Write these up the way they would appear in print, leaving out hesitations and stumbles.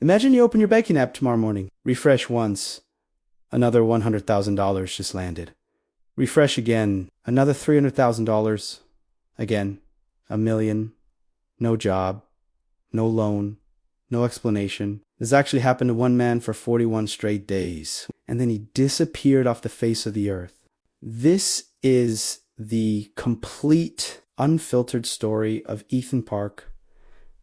Imagine you open your banking app tomorrow morning. Refresh once. Another $100,000 just landed. Refresh again. Another $300,000. Again. A million. No job. No loan. No explanation. This actually happened to one man for 41 straight days. And then he disappeared off the face of the earth. This is the complete, unfiltered story of Ethan Park,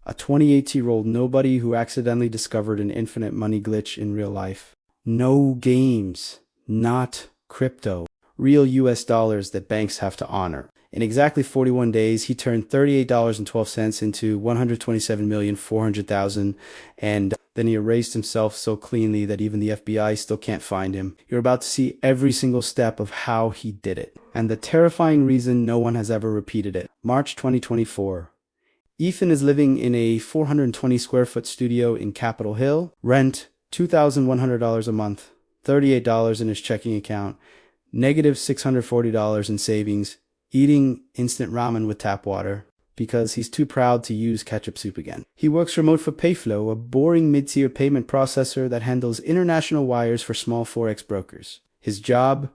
a 28-year-old nobody who accidentally discovered an infinite money glitch in real life. No games, not crypto, real US dollars that banks have to honor. In exactly 41 days, he turned $38.12 into $127,400,000, and then he erased himself so cleanly that even the FBI still can't find him. You're about to see every single step of how he did it, and the terrifying reason no one has ever repeated it. March 2024. Ethan is living in a 420 square foot studio in Capitol Hill. Rent, $2,100 a month, $38 in his checking account, negative $640 in savings, eating instant ramen with tap water because he's too proud to use ketchup soup again. He works remote for Payflow, a boring mid-tier payment processor that handles international wires for small Forex brokers. His job?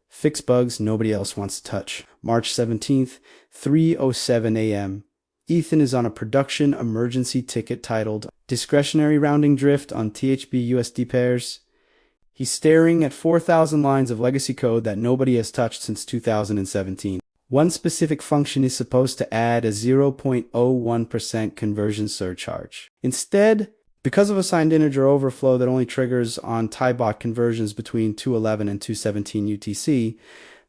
Fix bugs nobody else wants to touch. March 17th, 3:07 a.m. Ethan is on a production emergency ticket titled Discretionary Rounding Drift on THB USD Pairs. He's staring at 4,000 lines of legacy code that nobody has touched since 2017. One specific function is supposed to add a 0.01% conversion surcharge. Instead, because of a signed integer overflow that only triggers on TieBot conversions between 211 and 217 UTC,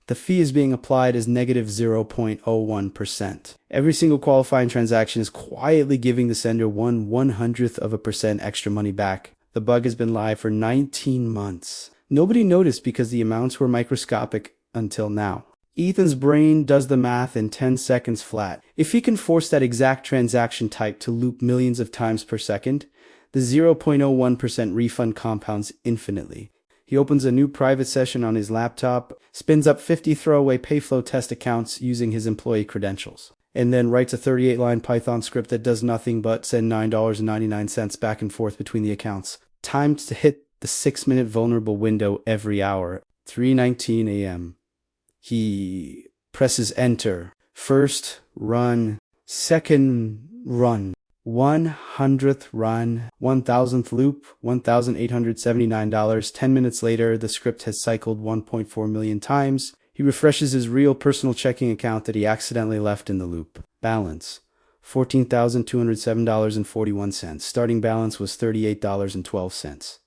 the fee is being applied as negative 0.01%. Every single qualifying transaction is quietly giving the sender 1/100% extra money back. The bug has been live for 19 months. Nobody noticed because the amounts were microscopic until now. Ethan's brain does the math in 10 seconds flat. If he can force that exact transaction type to loop millions of times per second, the 0.01% refund compounds infinitely. He opens a new private session on his laptop, spins up 50 throwaway Payflow test accounts using his employee credentials, and then writes a 38-line Python script that does nothing but send $9.99 back and forth between the accounts. Timed to hit the 6-minute vulnerable window every hour. 3:19 a.m. He presses enter. First run, second run, 100th run, 1,000th loop, $1,879. 10 minutes later, the script has cycled 1.4 million times. He refreshes his real personal checking account that he accidentally left in the loop. Balance, $14,207.41. Starting balance was $38.12.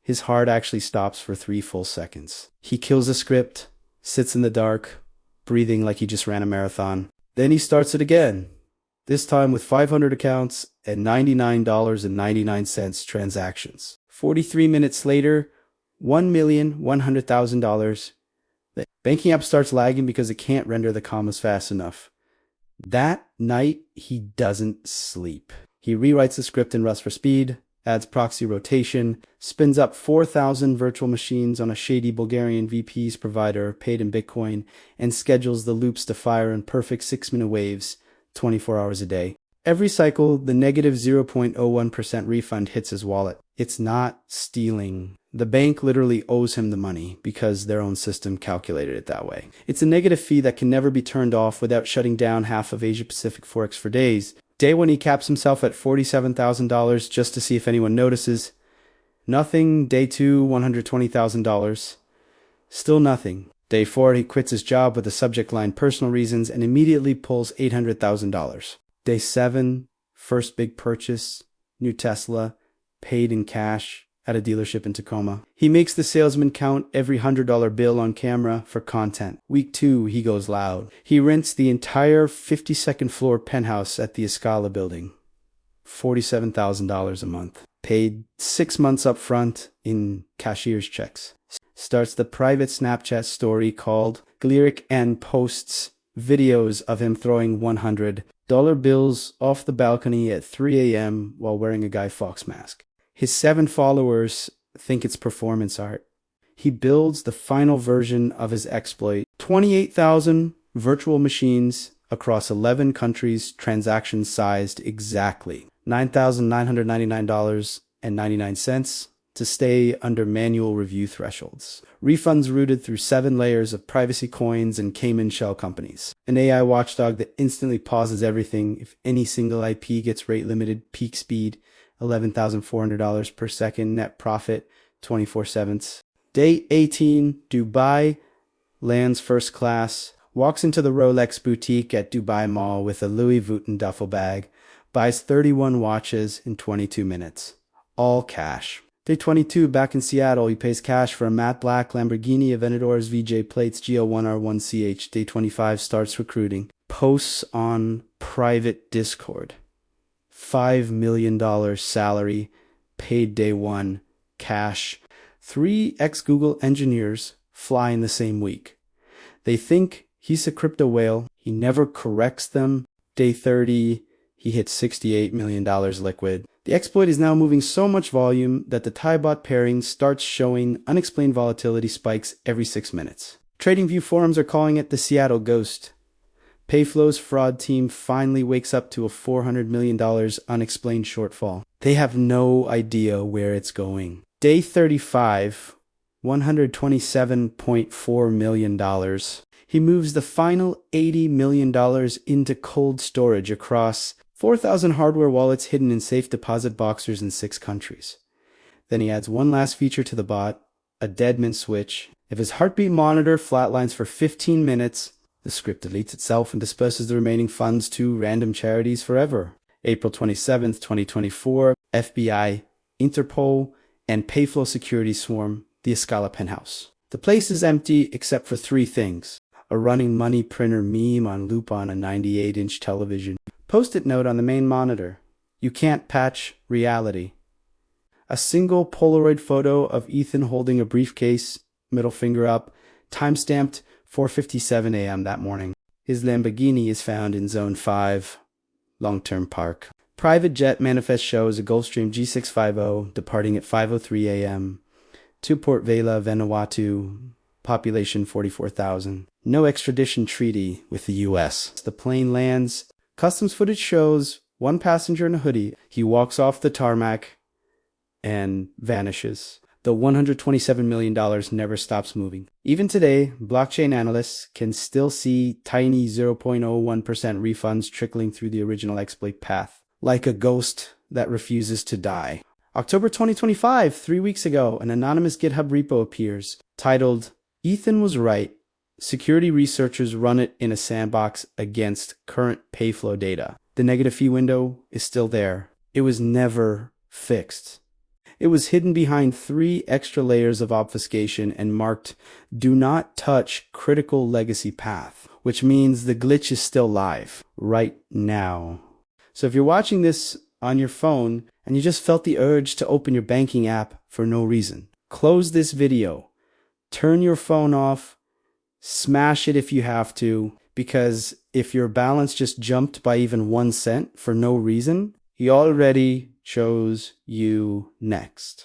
His heart actually stops for 3 full seconds. He kills the script, sits in the dark, breathing like he just ran a marathon. Then he starts it again, this time with 500 accounts and $99.99 transactions. 43 minutes later, $1,100,000. The banking app starts lagging because it can't render the commas fast enough. That night, he doesn't sleep. He rewrites the script in Rust for speed, adds proxy rotation, spins up 4,000 virtual machines on a shady Bulgarian VPS provider paid in Bitcoin, and schedules the loops to fire in perfect 6-minute waves, 24 hours a day. Every cycle, the negative 0.01% refund hits his wallet. It's not stealing. The bank literally owes him the money because their own system calculated it that way. It's a negative fee that can never be turned off without shutting down half of Asia Pacific Forex for days. Day 1, he caps himself at $47,000 just to see if anyone notices. Nothing. Day 2, $120,000. Still nothing. Day 4, he quits his job with the subject line personal reasons and immediately pulls $800,000. Day 7, first big purchase, new Tesla, paid in cash at a dealership in Tacoma. He makes the salesman count every $100 bill on camera for content. Week 2, he goes loud. He rents the entire 52nd floor penthouse at the Escala building. $47,000 a month. Paid 6 months up front in cashier's checks. Starts the private Snapchat story called Glyric and posts videos of him throwing $100 bills off the balcony at 3 a.m. while wearing a Guy Fawkes mask. His 7 followers think it's performance art. He builds the final version of his exploit. 28,000 virtual machines across 11 countries, transactions sized exactly. $9,999 to stay under manual review thresholds. Refunds routed through 7 layers of privacy coins and Cayman shell companies. An AI watchdog that instantly pauses everything if any single IP gets rate limited. Peak speed, $11,400 per second. Net profit, 24/7. Day 18, Dubai lands first class. Walks into the Rolex boutique at Dubai Mall with a Louis Vuitton duffel bag. Buys 31 watches in 22 minutes. All cash. Day 22, back in Seattle, he pays cash for a matte black Lamborghini Aventador's VJ plates GL1R1CH. Day 25, starts recruiting. Posts on private Discord. $5 million salary, paid day 1, cash. 3 ex-Google engineers fly in the same week. They think he's a crypto whale. He never corrects them. Day 30, he hits $68 million liquid. The exploit is now moving so much volume that the TIBot pairing starts showing unexplained volatility spikes every 6 minutes. TradingView forums are calling it the Seattle Ghost. Payflow's fraud team finally wakes up to a $400 million unexplained shortfall. They have no idea where it's going. Day 35, $127.4 million. He moves the final $80 million into cold storage across 4,000 hardware wallets hidden in safe deposit boxers in 6 countries. Then he adds one last feature to the bot, a deadman switch. If his heartbeat monitor flatlines for 15 minutes, the script deletes itself and disperses the remaining funds to random charities forever. April 27th, 2024, FBI, Interpol, and Payflow security swarm the Escala penthouse. The place is empty except for 3 things. A running money printer meme on loop on a 98-inch television. Post-it note on the main monitor. You can't patch reality. A single Polaroid photo of Ethan holding a briefcase, middle finger up, timestamped 4:57 a.m. that morning. His Lamborghini is found in Zone 5, Long-Term Park. Private jet manifest shows a Gulfstream G650 departing at 5:03 a.m. to Port Vila, Vanuatu, population 44,000. No extradition treaty with the U.S. The plane lands. Customs footage shows one passenger in a hoodie. He walks off the tarmac and vanishes. The $127 million never stops moving. Even today, blockchain analysts can still see tiny 0.01% refunds trickling through the original exploit path, like a ghost that refuses to die. October 2025, 3 weeks ago, an anonymous GitHub repo appears, titled, "Ethan was right. Security researchers run it in a sandbox against current Payflow data. The negative fee window is still there. It was never fixed." It was hidden behind 3 extra layers of obfuscation and marked "Do not touch critical legacy path," which means the glitch is still live right now. So if you're watching this on your phone and you just felt the urge to open your banking app for no reason, close this video, turn your phone off, smash it if you have to, because if your balance just jumped by even 1 cent for no reason, he already chose you next.